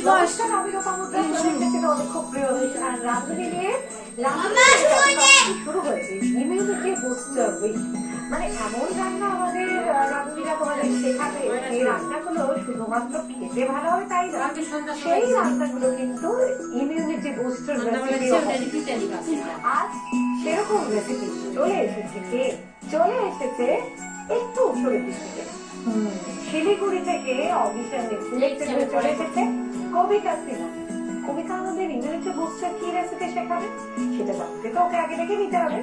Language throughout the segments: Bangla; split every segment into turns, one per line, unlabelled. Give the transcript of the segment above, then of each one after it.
নমস্কার, আমি লোপামুদ্রা। থেকে অনেক খুব প্রিয় আর রাঁধুনি নিয়ে শুরু হয়েছে ইমিউনিটি বুস্টার উইক। মানে এমন রান্না আমাদের রাঁধুনিরা তোমাদের শেখাবে, এই রান্নাগুলো শুধুমাত্র খেতে ভালো হয় তাই না, সেই রান্নাগুলো কিন্তু ইমিউনিটি বুস্টার রেসিপি। আজ সেরকম রেসিপি চলে এসেছে। চলে এসেছে একটু উত্তরের দিক থেকে, শিলিগুড়ি থেকে অডিশনে সিলেক্টেড হয়ে চলে এসেছে কবিতা সিনহা। কবিতা আমাদের ইংরেজি বুস্টার কি রেসিপি শেখাবে সেটা জানতে তো ওকে আগে থেকে নিতে হবে।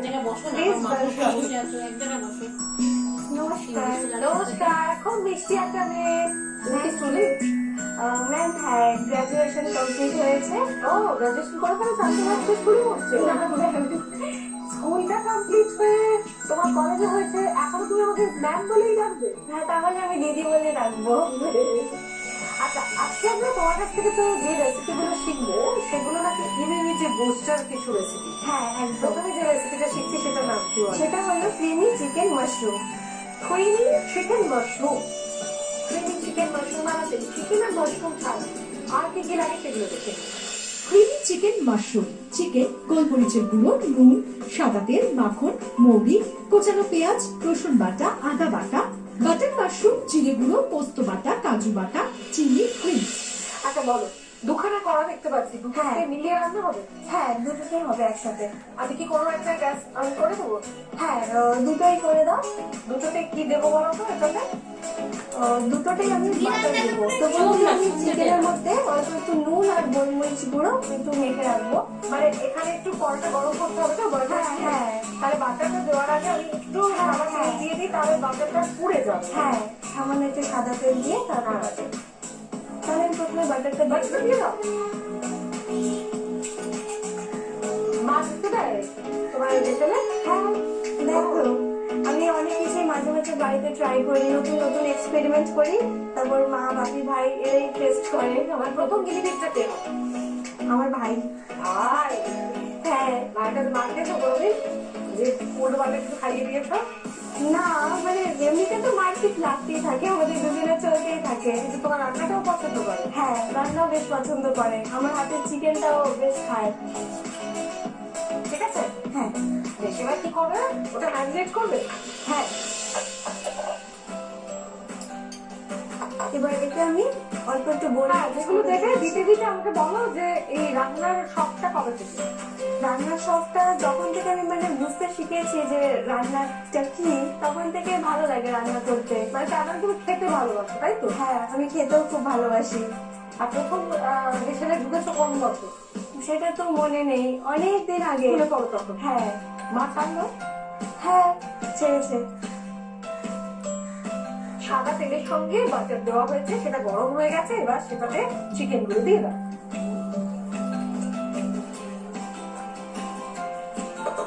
নমস্কার। নমস্কার, খুব মিষ্টি একটা মেয়ে। ম্যাম হ্যাঁ, গ্রাজুয়েশন কমপ্লিট হয়েছে। ও, গ্রাজুয়েশন করে ফেলে সামনে স্কুলে পড়ছে? স্কুলটা কমপ্লিট হয়ে তোমার কলেজে হয়েছে, এখনো তুমি আমাকে ম্যাম বলেই ডাকবে? হ্যাঁ, তাহলে আমি দিদি বলে ডাকবো। আচ্ছা, আজকে আমরা তোমার কাছ থেকে তো যে রেসিপিগুলো শিখবো সেগুলো নাকি ইমিউনিটি বুস্টার কিছু রেসিপি। হ্যাঁ, প্রথমে যে রেসিপিটা শিখছি সেটার নাম কি? সেটা হলো creamy chicken mushroom. Creamy chicken mushroom. Creamy chicken mushroom বানাতে চিকেন আর মাশরুম ছাড়া আর কি কি লাগে সেগুলো দেখে।
ক্রিমি চিকেন মাশরুম, চিকেন, গোলমরিচের গুঁড়ো, নুন, সাদা তেল, মাখন, মৌরি, কোচানো পেঁয়াজ, রসুন বাটা, আদা বাটা, বাটার মাশরুম, জিরে গুঁড়ো, পোস্ত বাটা, কাজু বাটা, চিনি, ক্রিম।
আচ্ছা বলো, দুখানা কড়া দেখতে পাচ্ছি, দুটোতে মিলিয়ে রান্না হবে?
হ্যাঁ, দুটোতেই হবে একসাথে।
আমি কি কোনো একটা গ্যাস অন করে দেবো?
হ্যাঁ, দুটোই করে দাও।
দুটোতে কি দেবো বলো তো? এটাতে
দুটোতেই আমি বাটার দেবো। তো বলছি আমি চিকেনের মধ্যে অল্প একটু নুন আর গোলমরিচ গুঁড়ো একটু মেখে রাখবো।
মানে এখানে একটু কড়াটা গরম করতে হবে তো?
হ্যাঁ,
তাহলে বাটারটা দেওয়ার আগে আমি একটু সাদা তেল দিয়ে দিই, তাহলে বাটারটা পুড়ে যাবে।
হ্যাঁ, সামান্য একটু সাদা তেল দিয়ে তারপর তাহলে আমি প্রথমে বাটারটা
দিয়ে দাও। মাছ একটু দেয় তোমার দেশে?
হ্যাঁ, দেখো আমি অনেক কিছুই মাঝে মাঝে বাড়িতে ট্রাই করি, নতুন নতুন এক্সপেরিমেন্ট করি, তারপর মা, বাপি, ভাই এরাই টেস্ট করে।
আমার প্রথম গিনিপিগটা কে?
আমার ভাই।
ভাই?
হ্যাঁ।
মাকে তো কোনোদিন যে উল্টো পাল্টা কিছু খাইয়ে দিয়েছো?
না, মানে এমনিতে তো মারপিট লাগতেই থাকে, আমাদের দুজনের চলতেই থাকে।
কিন্তু তোমার রান্নাটাও পছন্দ করে?
হ্যাঁ, রান্নাও বেশ পছন্দ করে, আমার হাতের চিকেনটাও বেশ খায়।
ঠিক আছে।
হ্যাঁ,
এবার কি করবে? ওটা ম্যারিনেট করবে?
হ্যাঁ। এবার এতে আমি অল্প একটু
যেগুলো দেখে দিতে দিতে আমাকে বলো যে এই রান্নার শখটা কবে থেকে?
রান্নার শখটা যখন থেকে আমি মানে বুঝতে শিখেছি যে রান্নাটা কি, তখন থেকে ভালো লাগে রান্না করতে।
মানে তার মানে তুমি খেতে ভালোবাসো, তাই তো?
হ্যাঁ, আমি খেতেও খুব ভালোবাসি।
আর প্রথম রেশনে ঢুকেছো কোন বছর?
সেটা তো মনে নেই, অনেক দিন আগে।
স্কুলে পড়ো তখন?
হ্যাঁ।
মা ছাড়লো?
হ্যাঁ, ছেড়েছে।
সাদা তেলের সঙ্গে বাটার দেওয়া হয়েছে, সেটা গরম হয়ে গেছে, এবার সেটাতে চিকেন গুলো দিয়ে দাও।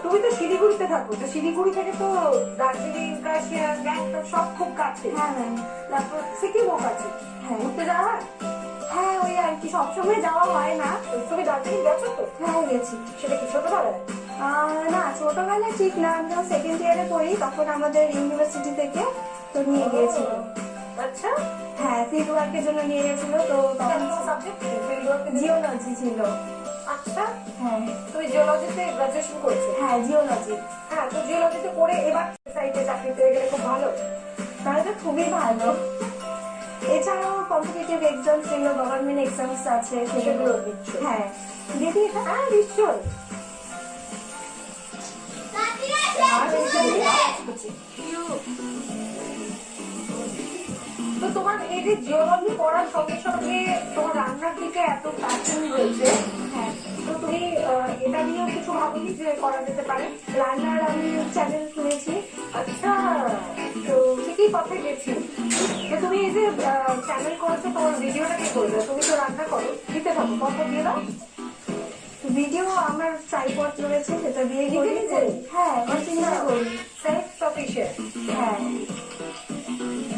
তুমি তো শিলিগুড়িতে থাকো, তো শিলিগুড়ি থেকে তো দার্জিলিং, কাশিয়া, গ্যাংটক সব খুব কাছে।
হ্যাঁ ম্যাম।
তারপর সিকিমও কাছে।
হ্যাঁ,
ঘুরতে যাওয়া?
হ্যাঁ, ওই আর কি, সবসময় যাওয়া হয় না।
তুমি দার্জিলিং গেছো তো?
হ্যাঁ, গেছি।
সেটা কি ছোটবেলায়?
না, ছোটবেলায় ঠিক না, আমি যখন সেকেন্ড ইয়ারে পড়ি তখন আমাদের ইউনিভার্সিটি থেকে তো নিয়ে গিয়েছিল।
আচ্ছা।
হ্যাঁ, ফিল্ড ওয়ার্কের জন্য নিয়ে গেছিল। তো তখন
সাবজেক্ট
জিওলজি ছিল।
আচ্ছা।
হ্যাঁ।
তুমি জিওলজিতে গ্রাজুয়েশন করেছো?
হ্যাঁ, জিওলজি।
হ্যাঁ, তো জিওলজিতে করে এবার সাইটে চাকরি পেয়ে গেলে খুব ভালো।
তাহলে তো খুবই ভালো। এছাড়াও কম্পিটিটিভ এক্সাম ছিল, গভর্নমেন্ট এক্সামস আছে,
সেগুলো দিচ্ছ?
হ্যাঁ। দিদি এটা?
হ্যাঁ, নিশ্চয়। তো তোমার এই যে জিওলজি পড়ার সঙ্গে সঙ্গে তোমার রান্নার দিকে এত প্যাশন রয়েছে,
হ্যাঁ,
তো তুমি এটা নিয়েও কিছু ভাবনি যে করা যেতে পারে?
রান্নার আমি চ্যানেল খুলেছি।
আচ্ছা, তো ঠিকই কথাই গেছি। তো তুমি এই যে চ্যানেল করেছো, তোমার ভিডিওটা কি করবে? তুমি তো রান্না করো, দিতে থাকো, কত দিয়ে দাও?
ভিডিও আমার ট্রাইপড রয়েছে, সেটা দিয়ে
নিজে নিজে?
হ্যাঁ, অরিজিনাল করি।
Self sufficient.
হ্যাঁ।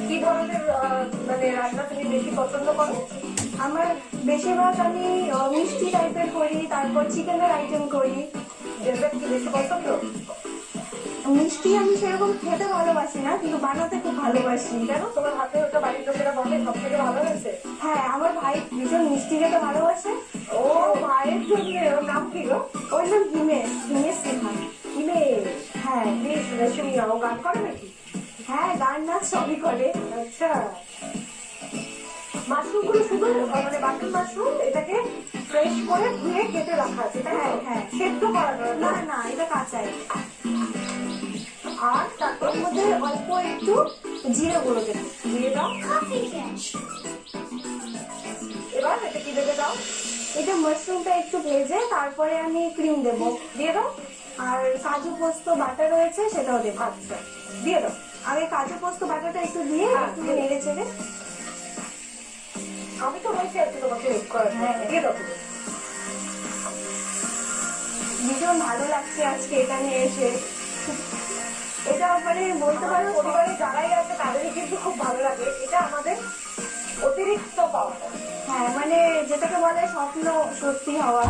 কি ধরনের মানে রান্না তুমি বেশি পছন্দ করো?
আমার বেশিরভাগ আমি মিষ্টি টাইপের করি, তারপর চিকেনের আইটেম করি।
ডেজার্ট কি বেশি পছন্দ? মিষ্টি আমি সেরকম খেতে ভালোবাসি না, কিন্তু বানাতে খুব ভালোবাসি।
কেন তোমার হাতে ওটা বাড়ির লোকেরা বলে সব থেকে ভালো হয়েছে?
হ্যাঁ, আমার ভাই ভীষণ মিষ্টি খেতে ভালোবাসে।
ও ভাইয়ের জন্য। ওর নাম কি গো?
ওর নাম হিমেশ, হিমেশ সিনহা।
হিমেশ।
হ্যাঁ
বেশ শুনি না, ও গান করে নাকি?
হ্যাঁ, গান নাচ সবই করে।
আচ্ছা, মাশরুম গুলো শুধু মানে বাটন মাশরুম, এটাকে ফ্রেশ করে ধুয়ে কেটে রাখা আছে, তাই
হ্যাঁ
তো?
হ্যাঁ,
সেদ্ধ করা নয়
না
না?
না, এটা কাঁচাই।
আর তারপর
ওর মধ্যে অল্প একটু জিরে গুঁড়ো দেবো।
দিয়ে দাও। এবার এটা কি দেবে দাও?
এটা মাশরুমটা একটু ভেজে তারপরে আমি ক্রিম দেবো।
দিয়ে দাও।
আর কাজু পোস্ত বাটা রয়েছে সেটাও দেবো।
আচ্ছা, দিয়ে দাও।
আগে কাজু পোস্ত বাটাটা একটু দিয়ে একটু নেড়ে চেড়ে।
আমি তো বলছি আজকে তোমাকে হেল্প করার জন্য।
হ্যাঁ।
দিয়ে দাও তুমি।
ভীষণ ভালো লাগছে আজকে এটা নিয়ে এসে। এটা মানে বলতে
আমার
পারো
পরিবারে যারাই আছে তাদেরই কিন্তু খুব ভালো লাগে। এটা আমাদের অতিরিক্ত পাওয়া।
হ্যাঁ, মানে যেটাকে বলে স্বপ্ন সত্যি হওয়া।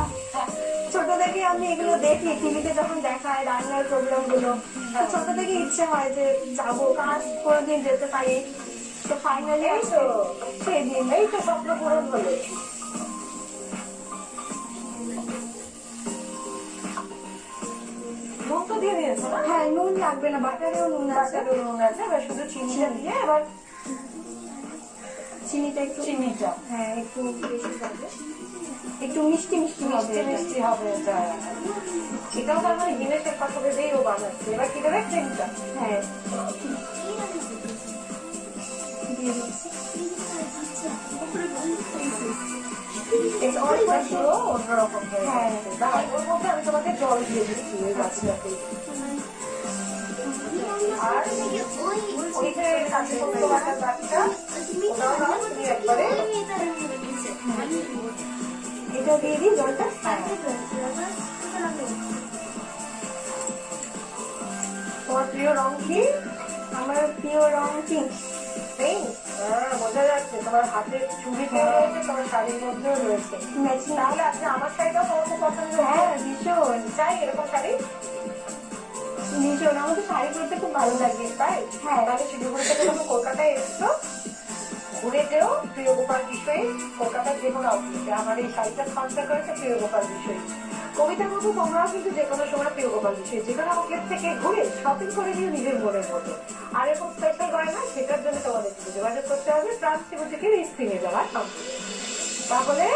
ছোট থেকে আমি এগুলো দেখি, টিভিতে যখন দেখায় রান্নার প্রোগ্রাম গুলো, তো ছোট থেকে ইচ্ছে হয় যে যাবো, কাজ কোনোদিন যেতে পারি। তো ফাইনালি
এই তো
সেই দিন।
এই তো স্বপ্ন পূরণ হলো। নুন তো দিয়ে দিয়েছো না?
হ্যাঁ, নুন লাগবে না, বাটারেও নুন আছে।
বাটারও নুন আছে, এবার শুধু চিনিটা দিয়ে এবার
চিনিটা একটু,
চিনিটা
হ্যাঁ একটু বেশি হবে, একটু মিষ্টি মিষ্টি হবে
মিষ্টি
এটা।
মিষ্টি হবে এটা। এটাও তার মানে হিমেশের কথা ভেবেই ও বানাচ্ছে। এবার কি দেবে? ক্রিমটা।
হ্যাঁ, দিয়ে দিচ্ছি।
এটা অল্প পুরো অন্যরকম হয়ে
হ্যাঁ।
যাচ্ছে। দাঁড়াও, ওর মধ্যে আমি তোমাকে জল দিয়ে দিচ্ছি ওই গাছটাতে। আর ওই যে কাঁচা পোস্ত বাটার গাছটা, ওটাও দাও তুমি একবারে।
এটা দিয়ে দিই জলটা।
তোমার প্রিয় রং কি?
আমার প্রিয় রং পিঙ্ক।
পিঙ্ক? হ্যাঁ, বোঝা যাচ্ছে। তোমার হাতের চুড়িতেও রয়েছে, তোমার শাড়ির মধ্যেও রয়েছে।
ম্যাচিং।
তাহলে আজকে আমার শাড়িটাও তোমার খুব পছন্দ।
হ্যাঁ, ভীষণ
চাই এরকম শাড়ি।
ভীষণ, আমার তো শাড়ি পরতে খুব ভালো লাগে।
তাই?
হ্যাঁ।
তাহলে শিলিগুড়ি থেকে যখন কলকাতায় এসছো, ঘুরে যেও প্রিয় গোপাল বিষয়ে। কলকাতার যে কোনো আউটলেটে আমার এই শাড়িটা স্পন্সর করেছে প্রিয় গোপাল বিষয়। কবিতার মতো তোমরাও কিন্তু যে কোনো সময় প্রিয় গোপাল বিষয় যে কোনো আউটলেট থেকে ঘুরে শপিং করে নিও নিজের মনের মতো। আর এরকম স্পেশাল গয়না, সেটার জন্য তোমাদের কিন্তু যোগাযোগ করতে হবে ট্রান্সটিভিটির স্ক্রিনে যাওয়ার নম্বরে। তাহলে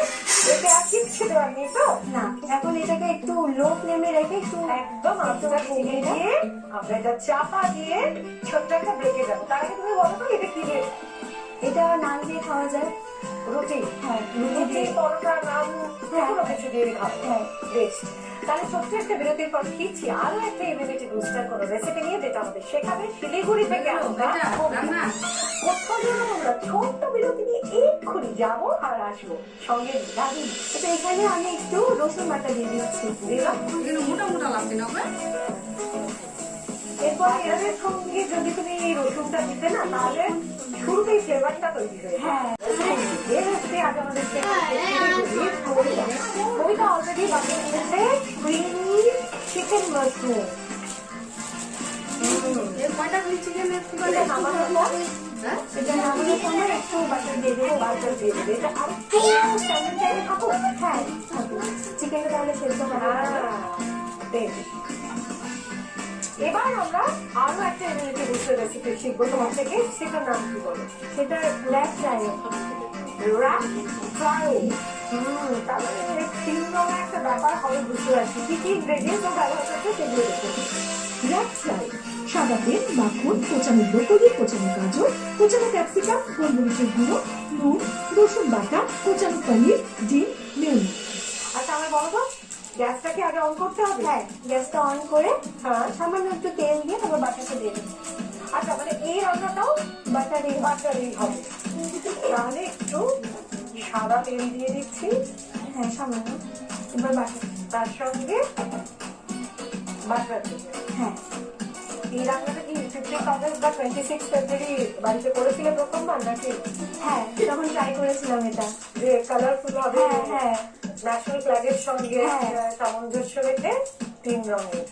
এতে আর কিচ্ছু দেওয়ার নেই তো?
না, এখন এটাকে একটু লো ফ্লেমে রেখে একটু
একদম আস্তে কমিয়ে দিয়ে আমরা এটা চাপা দিয়ে ছোট্ট একটা ব্রেকে যাবো। তার আগে তুমি বলো তো এটা কি দিয়ে?
এটা নান দিয়ে খাওয়া যায়।
রুটি?
হ্যাঁ,
রুটি দিয়ে পরোটা, নান, কোনো কিছু দিয়ে খাও।
হ্যাঁ।
বেশ, তাহলে ছোট্ট একটা বিরতির পর ফিরছি আরো একটা ইমিউনিটি বুস্টার কোনো রেসিপি নিয়ে, যেটা আমাদের শেখাবে শিলিগুড়ি থেকে আমরা। কোথাও যেন আমরা ছোট্ট বিরতি নিয়ে এক্ষুনি যাবো আর আসবো। সঙ্গে দাদি।
তো এখানে আমি একটু রসুন বাটা দিয়ে দিচ্ছি।
দিলাম।
মোটা মোটা লাগছে না ওকে?
এরপর এর সঙ্গে যদি তুমি রসুনটা দিতে না, তাহলে শুরুতেই ফ্লেভারটা তৈরি হয়ে যায়।
হ্যাঁ।
এর হচ্ছে আজ আমাদের কবিতা অলরেডি বানিয়ে নিয়েছে ক্রিমি চিকেন মাশরুম।
কয়টা চিকেন
এটা নামানোর পর
হ্যাঁ
এটা নামানোর সময় একটু বাটার দিয়ে দেবো।
বাটার দিয়ে দেবে। এটা আরো কেমন চাইলে থাকো।
হ্যাঁ, চিকেনটা তাহলে সেদ্ধ হবে।
বেশ। এবার আমরা আরো একটা ইমিউনিটি বুস্টার রেসিপি শিখবো তোমার থেকে। সেটার নাম কি বলো?
সেটা র্যাপ ফ্রাই।
Rap fry. তাহলে তিন রকমের একটা ব্যাপার হবে, বুঝতে পারছি। কি কি ইনগ্রেডিয়েন্টস ব্যবহার করছে সেগুলো দেখে।
র্যাপ ফ্রাই, সাদা তেল, মাখন, কোচানো ব্রোকলি, কোচানো গাজর, কোচানো ক্যাপসিকাম, গোলমরিচের গুঁড়ো, নুন, রসুন বাটা, কোচানো পনির, ডিম, মেয়োনিজ।
আচ্ছা, আমার বলো তো, গ্যাসটাকে আগে অন করতে হবে?
হ্যাঁ, গ্যাসটা অন করে
হ্যাঁ।
সামান্য একটু তেল দিয়ে তারপর বাটারটা দিয়ে দেবো।
আচ্ছা, মানে এই রান্নাটাও
বাটারই
বাটারই হবে। তাহলে একটু সাদা তেল দিয়ে দিচ্ছি,
হ্যাঁ সামান্য। এবার বাটার।
তার সঙ্গে বাটার দেবো।
হ্যাঁ
এই রান্নাটা কি 15 আগস্ট বা 26 ফেব্রুয়ারি বাড়িতে করেছিলে প্রথমবার নাকি?
হ্যাঁ, তখন ট্রাই করেছিলাম এটা।
যে কালারফুল হবে,
হ্যাঁ হ্যাঁ
ন্যাশনাল ফ্ল্যাগের সঙ্গে
হ্যাঁ।
সামঞ্জস্য রেখে 3 রঙের।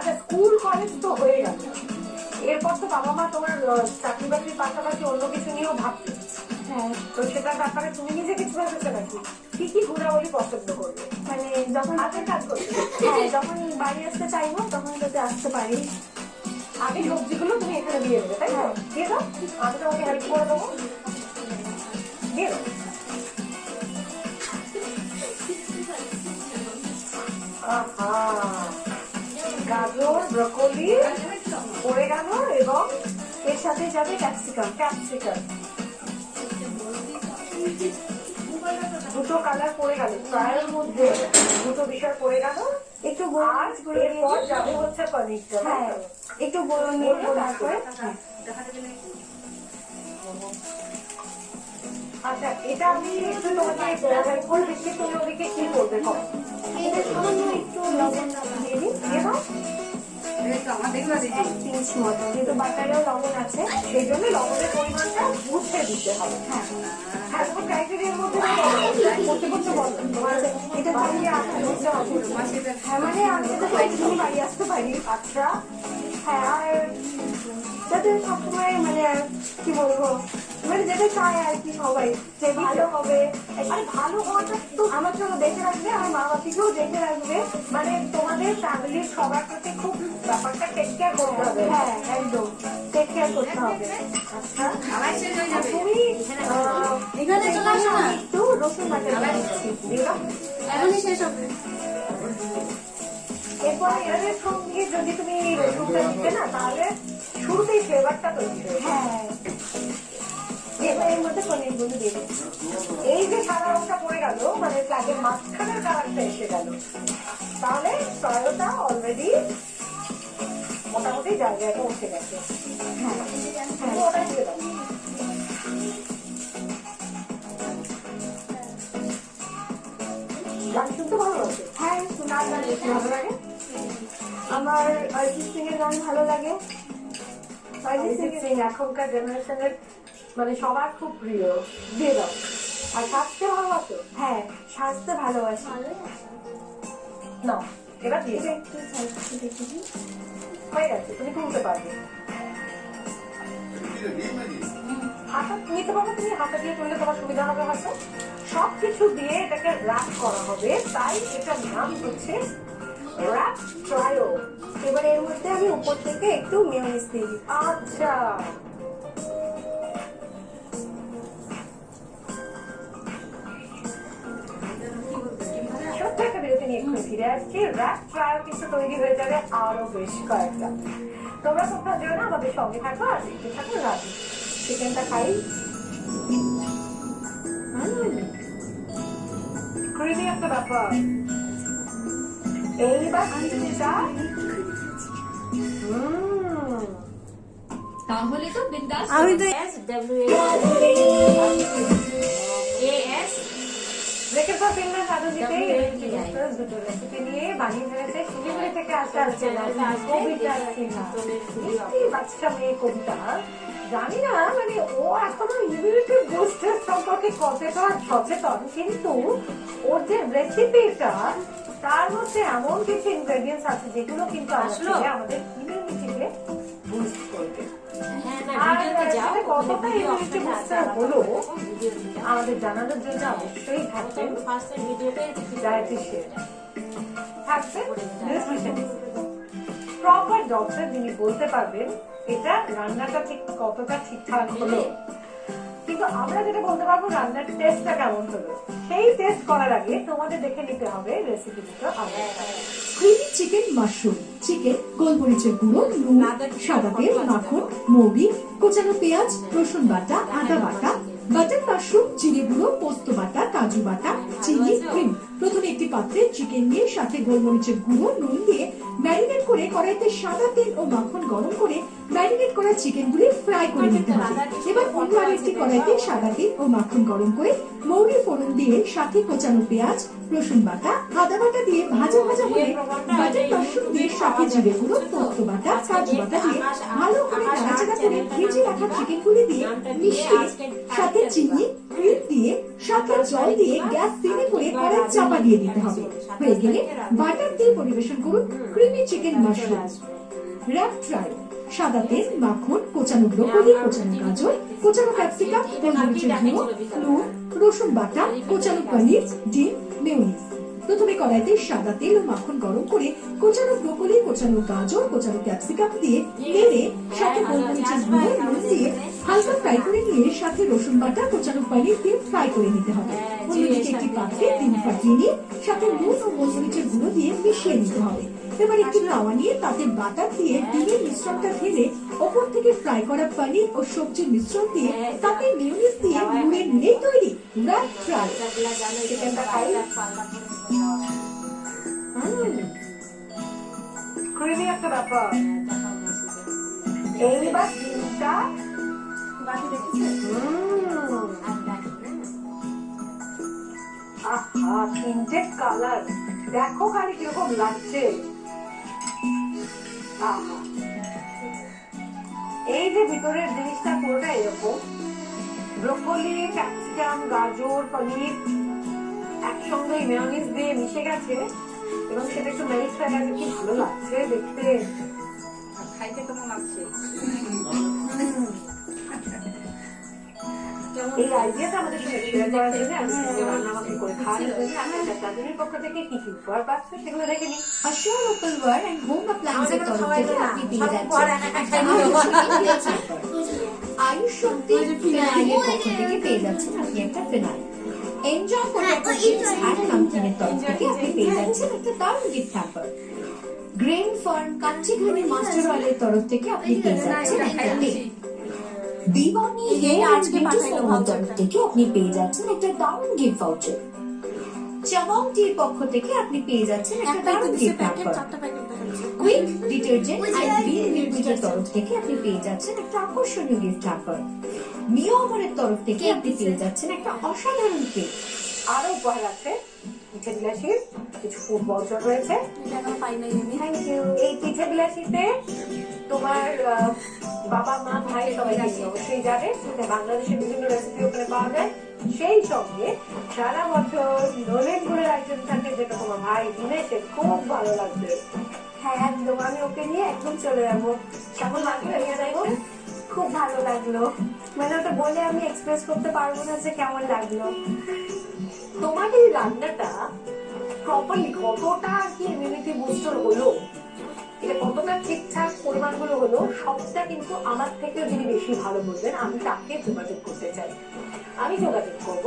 আচ্ছা স্কুল কলেজ তো হয়ে গেল, এরপর তো বাবা মা তোমার চাকরি বাকরির পাশাপাশি অন্য কিছু নিয়েও ভাবছে।
হ্যাঁ,
তো সেটার ব্যাপারে তুমি নিজে কিছু ভেবেছো নাকি? কি কি গুণাবলী পছন্দ করবে?
মানে যখন
হাতের কাজ করতে
হ্যাঁ যখন বাড়ি আসতে চাইবো তখন যদি আসতে পারি।
আগে সবজিগুলো তুমি এখানে দিয়ে দেবে, তাই না?
হ্যাঁ।
দিয়ে দাও, আমি তোমাকে হেল্প করে দেবো। দিয়ে দাও। আহা, গাজর, ব্রকলি পড়ে গেল এবং
এর সাথে যাবে ক্যাপসিকাম।
ক্যাপসিকাম, দুটো কালার পড়ে গেল, ফ্রাইয়ের মধ্যে দুটো বিষয় পড়ে গেল।
একটু
আর
গোলমরিচ গুঁড়ো দিয়ে
এরপর
দিই।
যাবে হচ্ছে পনিরটা, তাই
হ্যাঁ,
তো?
একটু বড় নিয়ে নেবো তারপরে।
আচ্ছা, এটা আমি একটু তোমাকে হেল্প করে দিচ্ছি, তুমি ওদিকে কি করবে করো।
এটা সামান্য একটু লবণ দিয়ে দিই।
দিয়ে দাও।
এই তো আমার দেখবা দিদি।
1 পিঞ্চ মতো, যেহেতু বাটারেও লবণ আছে।
সেই জন্য লবণের পরিমাণটা বুঝে দিতে হবে।
হ্যাঁ,
হ্যাঁ, তোমার ক্রাইটেরিয়ার মধ্যে করতে করতে বলো তোমার
এটা
বাড়ি আসতে বুঝতে হবে।
মাসিদের
হ্যাঁ মানে আমি যাতে সবসময় বাড়ি আসতে পারি।
আচ্ছা,
হ্যাঁ, আর যাতে সবসময় মানে কি বলবো, মানে যেতে চায় আর কি সবাই, যে ভালো হবে।
আরে ভালো হওয়াটা তো
আমার জন্য দেখে রাখবে, আমার মা বাপিকেও দেখে রাখবে।
মানে তোমাদের ফ্যামিলির সবার প্রতি খুব ব্যাপারটা টেক কেয়ার করতে হবে।
হ্যাঁ, একদম টেক কেয়ার করতে হবে।
আচ্ছা,
আবার শেষ হয়ে
আর
যাবে।
তুমি
এখানে চলে আসো না।
আমি একটু রসুন বাটা দিয়ে দিচ্ছি।
দিয়ে দাও।
এখনই শেষ হবে।
এরপর এর সঙ্গে যদি তুমি রসুনটা দিতে না, তাহলে শুরুতেই ফ্লেভারটা তৈরি হয়ে যায়।
হ্যাঁ, এবার এর মধ্যে পনির গুলো দিয়ে দিচ্ছি।
এই যে সাদা রংটা পড়ে গেল, মানে ফ্ল্যাগের মাঝখানের কালারটা এসে গেল, তাহলে সয়াটা অলরেডি মোটামুটি জায়গায় পৌঁছে গেছে।
হ্যাঁ,
তুমি ওটা দিয়ে দাও। গান শুনতে ভালো লাগে?
হ্যাঁ, শোনার গান বেশি ভালো লাগে। আমার অরিজিৎ সিং এর গান ভালো লাগে।
অরিজিৎ সিং এখনকার জেনারেশনের মানে সবার খুব প্রিয়। দিয়ে দাও। আর স্বাস্থ্য ভালোবাসো?
হ্যাঁ, সাজতে ভালোবাসি।
না, এবার দিয়ে
এটা
দাও।
একটু সাইডে দেখে দিই।
হয়ে গেছে, তুমি তুলতে পারবে। হাতা নিতে পারো তুমি, হাতা দিয়ে তুললে তোমার সুবিধা হবে হয়তো। সবকিছু দিয়ে এটাকে র্যাপ করা হবে, তাই এটার নাম হচ্ছে র্যাপ ট্রায়ো।
এবার এর মধ্যে আমি উপর থেকে একটু মেয়োনিজ দিয়ে দিই।
আচ্ছা, ছোট্ট একটা বিরতি নিয়ে এক্ষুনি ফিরে আসছি। র্যাপ ট্রায়ো কিন্তু তৈরি হয়ে যাবে আরো বেশ কয়েকটা। তোমরা কোথাও যেও না, আমাদের সঙ্গে থাকো আর দেখতে থাকো রাজি। চিকেনটা খাই, ক্রিমি একটা ব্যাপার। এইবার চিকেনটা
তাহলে তো বিন্দাস।
আমি তো
ব্রেকের পর ফিল্মের সাথে দিতেই দুটো রেসিপি নিয়ে বানিয়ে ফেলেছে শিলিগুড়ি থেকে আসা কবিতা সিনহা। এই বাচ্চা মেয়ে কবিতা, জানি না মানে ও এখনো ইমিউনিটি বুস্টার সম্পর্কে কতটা সচেতন, কিন্তু ওর যে রেসিপিটা তার মধ্যে এমন কিছু ইনগ্রেডিয়েন্টস আছে যেগুলো কিন্তু আমাদের ইমিউনিটিকে বুস্ট করবে। আর সেটা কতটা ইমিউনিটি বুস্টার হলো আমাদের জানানোর জন্য অবশ্যই থাকবেন ডায়েটিশিয়ান, থাকবেন নিউট্রিশনিস্ট, প্রপার ডক্টর, যিনি বলতে পারবেন এটা রান্নাটা ঠিক কতটা ঠিকঠাক হলো। কিন্তু আমরা যেটা বলতে পারবো রান্নার টেস্টটা কেমন হলো, সেই টেস্ট করার আগে তোমাদের দেখে নিতে হবে রেসিপি দুটো আগে।
ক্রিমি চিকেন মাশরুম, চিকেন, গোলমরিচের গুঁড়ো, নুন, সাদা তেল, মাখন, মৌরি, কোচানো পেঁয়াজ, রসুন বাটা, আদা বাটা, বাটার মাশরুম, জিরে গুঁড়ো, পোস্ত বাটা, কাজু বাটা, চিনি, ক্রিম। প্রথমে একটি পাত্রে চিকেন দিয়ে সাথে গোলমরিচের গুঁড়ো, নুন দিয়ে ম্যারিনেট করে কড়াইতে সাদা তেল ও মাখন গরম করে ম্যারিনেট করা চিকেনগুলি ফ্রাই করে নিতে হবে। এবার অন্য আরেকটি কড়াইতে সাদা তেল ও মাখন গরম করে মৌরি ফোড়ন দিয়ে সাথে কোচানো পেঁয়াজ, রসুন বাটা, আদা বাটা দিয়ে ভাজা ভাজা হলে বাটার মাশরুম দিয়ে সাথে জিরে গুঁড়ো, পোস্ত বাটা, কাজু বাটা দিয়ে ভালো করে নাড়াচাড়া করে ভেজে রাখা চিকেনগুলি দিয়ে মিশিয়ে সাথে চিনি, ক্রিম দিয়ে সাথে জল দিয়ে গ্যাস সিমে করে কড়াই চাপা দিয়ে দিতে হবে। হয়ে গেলে বাটার দিয়ে পরিবেশন করুন creamy chicken mushroom. Wrap fry, সাদা তেল, মাখন, কোচানো ব্রোকলি, কোচানো গাজর, কোচানো ক্যাপসিকাম, গোলমরিচের গুঁড়ো, নুন, রসুন বাটা, কোচানো পনির, ডিম, মেয়োনিজ। প্রথমে কড়াইতে সাদা তেল ও মাখন গরম করে কোচানো ব্রোকলি, কোচানো গাজর, কোচানো ক্যাপসিকাম দিয়ে নেড়ে সাথে গোলমরিচের গুঁড়ো, নুন দিয়ে হালকা ফ্রাই করে নিয়ে সাথে রসুন বাটা, কোচানো পনির দিয়ে ফ্রাই করে নিতে হবে। অন্যদিকে একটি পাত্রে ডিম ফাটিয়ে নিয়ে সাথে নুন ও গোলমরিচের গুঁড়ো দিয়ে মিশিয়ে নিতে হবে। এবার একটি তাওয়া নিয়ে তাতে বাটার দিয়ে ডিমের মিশ্রণটা ঢেলে ওপর থেকে ফ্রাই করা পনির ও সবজির মিশ্রণ দিয়ে তাতে মেয়োনিজ দিয়ে মুড়ে নিলেই তৈরি র্যাপ ফ্রাই।
চিকেনটা খাই। ক্রিমি একটা ব্যাপার। এইবার ডিমটা
বাকি দেখেছে
আহা, তিনটে কালার দেখো খালি কিরকম লাগছে। আহা, এই যে ভিতরের জিনিসটা পুরোটা এরকম, ব্রোকলি, ক্যাপসিকাম, গাজর, পনির একসঙ্গে মেয়োনিজ দিয়ে মিশে গেছে এবং সেটা একটু মেরিট হয়ে গেছে। কি ভালো লাগছে দেখতে।
খাইতে কেমন লাগছে
এই আইডিয়াটা আমাদের সঙ্গে শেয়ার করার জন্য আমি রান্নাবান্না করে খাওয়ানোর জন্য আপনাদের দাদুনের পক্ষ থেকে কি কি উপহার পাচ্ছ সেগুলো দেখে নিই।
Assure Opalware and Home Appliances
আমাদের কোনো
তরফ
খাওয়াই
থেকে
না,
আপনি পেয়ে
সব পর
যাচ্ছেন
একা খাই নিও।
আয়ুষ শক্তি ফিনাইলের পক্ষ থেকে পেয়ে যাচ্ছেন আপনি একটা phenyl. Enjoy potato chips and নামকিনের তরফ থেকে আপনি পেয়ে যাচ্ছেন একটা দারুণ gift hamper. Grain farm Kachi Ghani master অয়েলের তরফ থেকে আপনি পেয়ে যাচ্ছেন একটা তেল। বিবানি হেয়ার
আজকে
বিউটি
পাঠাইলো
ফোমের তরফ থেকে আপনি পেয়ে যাচ্ছেন একটা দারুণ গিফট ভাউচার। চামং টির পক্ষ থেকে আপনি পেয়ে যাচ্ছেন একটা দারুণ gift hamper. Quick detergent and Vim লিকুইডের তরফ থেকে আপনি পেয়ে যাচ্ছেন একটা আকর্ষণীয় গিফট হ্যাম্পার। মিও আমরের তরফ থেকে আপনি পেয়ে যাচ্ছেন একটা অসাধারণ কেক।
আরো উপহার আছে, পিঠে বিলাসির কিছু ফুড ভাউচার রয়েছে। Thank you. এই পিঠে বিলাসিতে তোমার বাবা, মা, ভাই সবাই অবশ্যই যাবে। বাংলাদেশের বিভিন্ন রেসিপি ওখানে পাওয়া যায়। সেই সঙ্গে সারা বছর নলেন গুড়ের আইটেম থাকে যেটা তোমার ভাই কিনেছে, খুব ভালো লাগবে।
হ্যাঁ একদম, আমি ওকে নিয়ে একদম চলে যাবো।
কেমন লাগবে নিয়ে যাবো?
খুব ভালো লাগলো, মানে ওটা বলে আমি এক্সপ্রেস করতে পারবো না যে কেমন লাগলো।
তোমার এই রান্নাটা প্রপারলি কতটা আর কি ইমিউনিটি বুস্টার হলো, এটা কতটা ঠিকঠাক পরিমাণগুলো হলো, সবটা কিন্তু আমার থেকেও যিনি বেশি ভালো বলবেন আমি তাকে যোগাযোগ করতে চাই। আমি যোগাযোগ করব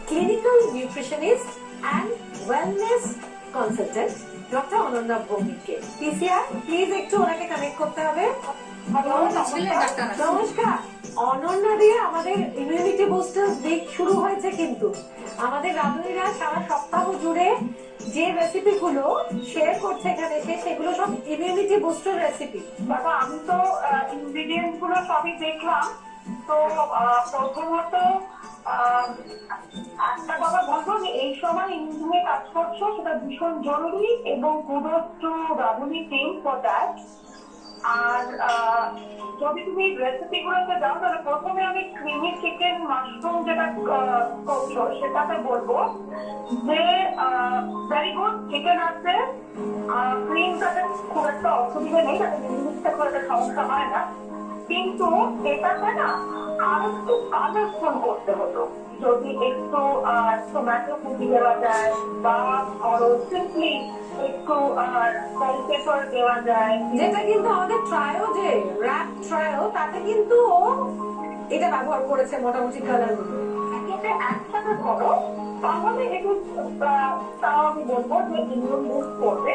clinical nutritionist and wellness consultant doctor Ananya ভৌমিককে। পিসিআর প্লিজ একটু ওনাকে কানেক্ট করতে হবে। নমস্কার, অনন্যা দিয়ে আমাদের ইমিউনিটি বুস্টার উইক শুরু হয়েছে, কিন্তু আমাদের রাঁধুনিরা সারা সপ্তাহ জুড়ে যে রেসিপি গুলো শেয়ার করছে এখানে এসে, সেগুলো সব ইমিউনিটি বুস্টার রেসিপি।
বাবা, আমি তো ইনগ্রিডিয়েন্টস গুলো সবই দেখলাম। তো প্রথমত একটা কথা বলবো যে এই সময় তুমি কাজ করছো সেটা ভীষণ জরুরি এবং কুডোস টু রাঁধুনি টিম ফর দ্যাট। আর যদি তুমি রেসিপি গুলোতে যাও তাহলে প্রথমে আমি ক্রিমি চিকেন মাশরুম যেটা করছো সেটাতে বলবো যে ভেরি গুড চিকেন আছে, ক্রিমটাতে খুব একটা অসুবিধা নেই, তাতে জিনিসটা খুব একটা সমস্যা হয় না, কিন্তু এটাতে না আর একটু কালারফুল করতে হতো। যদি একটু টমেটো কুচি দেওয়া যায় বা ধরো সিম্পলি একটু বেল পেপার দেওয়া যায়,
যেটা কিন্তু আমাদের ট্রায়ো যে র্যাপ ট্রায়ো তাতে কিন্তু ও এটা ব্যবহার করেছে মোটামুটি কালার গুলো।
এটাতে একসাথে করো তাহলে একটু তাও আমি বলবো যে ইমিউন বুস্ট করবে।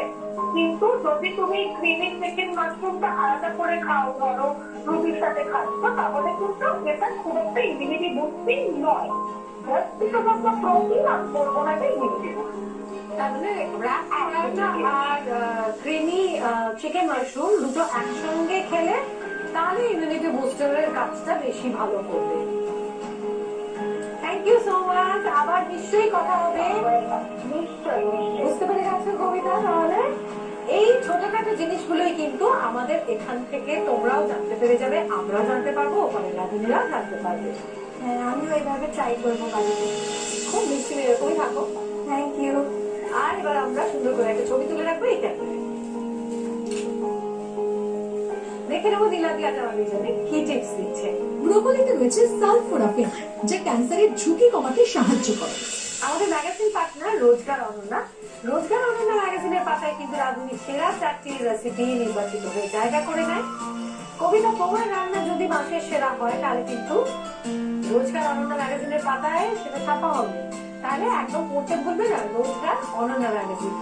কিন্তু যদি তুমি ক্রিমি চিকেন মাশরুমটা আলাদা করে খাও, ধরো রুটির সাথে খাচ্ছ, তাহলে কিন্তু এটা খুব একটা ইমিউনিটি বুস্টিং নয়। প্রোটিন আর বলবো না যে ইমিউনিটি বুস্ট।
তার মানে র্যাপ ট্রায়োটা আর ক্রিমি চিকেন মাশরুম দুটো একসঙ্গে খেলে তাহলে ইমিউনিটি বুস্টারের কাজটা বেশি ভালো করবে। Thank you so much. আবার নিশ্চয়ই কথা হবে।
নিশ্চয়ই
বুঝতে পেরে গেছো কবিতা? তাহলে এই ছোটখাটো জিনিসগুলোই কিন্তু আমাদের এখান থেকে তোমরাও জানতে পেরে যাবে, আমরাও জানতে পারবো, ওখানে রাঁধুনিরাও জানতে পারবে।
হ্যাঁ, আমিও এইভাবে ট্রাই করবো বাড়িতে।
খুব মিষ্টি এরকমই থাকো।
Thank you.
আর এবার আমরা সুন্দর করে একটা ছবি তুলে রাখবো এই ক্যামেরায়। দেখে নেবো নীলাদি আজ আমাদের জন্য কি টিপস দিচ্ছে।
ব্রোকলিতে রয়েছে সালফোরাফিন, যা ক্যান্সারের ঝুঁকি কমাতে সাহায্য করে।
আমাদের ম্যাগাজিন পার্টনার রোজগার অনন্যা। রোজগার অনন্যা ম্যাগাজিনের পাতায় কিন্তু রাঁধুনির সেরা 4টি রেসিপি নির্বাচিত হয়ে জায়গা করে নেয়। কবিতা তোমার রান্না যদি মাসের সেরা হয় তাহলে কিন্তু রোজগার অনন্যা ম্যাগাজিনের পাতায় সেটা ছাপা হবে। তাহলে একদম পড়তে ভুলবে না রোজগার অনন্যা ম্যাগাজিন।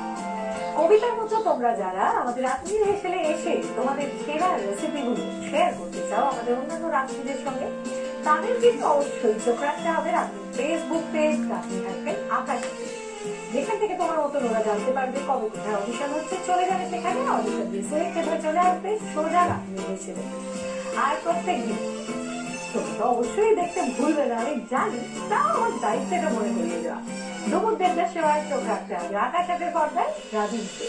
কবিতার মতো তোমরা যারা আমাদের রাঁধুনির হেসেলে এসে তোমাদের সেরা রেসিপিগুলো শেয়ার করতে চাও আমাদের অন্যান্য রাঁধুনিদের সঙ্গে, তাদের কিন্তু অবশ্যই চোখ রাখতে হবে রাঁধুনির ফেসবুক পেজ রাঁধুনি থাকবেন আকাশ, যেখান থেকে তোমার মতো ওরা জানতে পারবে কবে কোথায় অডিশন হচ্ছে, চলে যাবে সেখানে অডিশন দিয়ে সিলেক্টেড হয়ে চলে আসবে সোজা রাঁধুনি হিসেবে। আর প্রত্যেক দিন তোমরা তো অবশ্যই দেখতে ভুলবে না, আমি জানি, তাও আমার দায়িত্বটা মনে করিয়ে দেওয়া। ডুমুর দেবদার সেবায় চোখ রাখতে হবে আকাশ পর্দায় রাঁধুনিতে।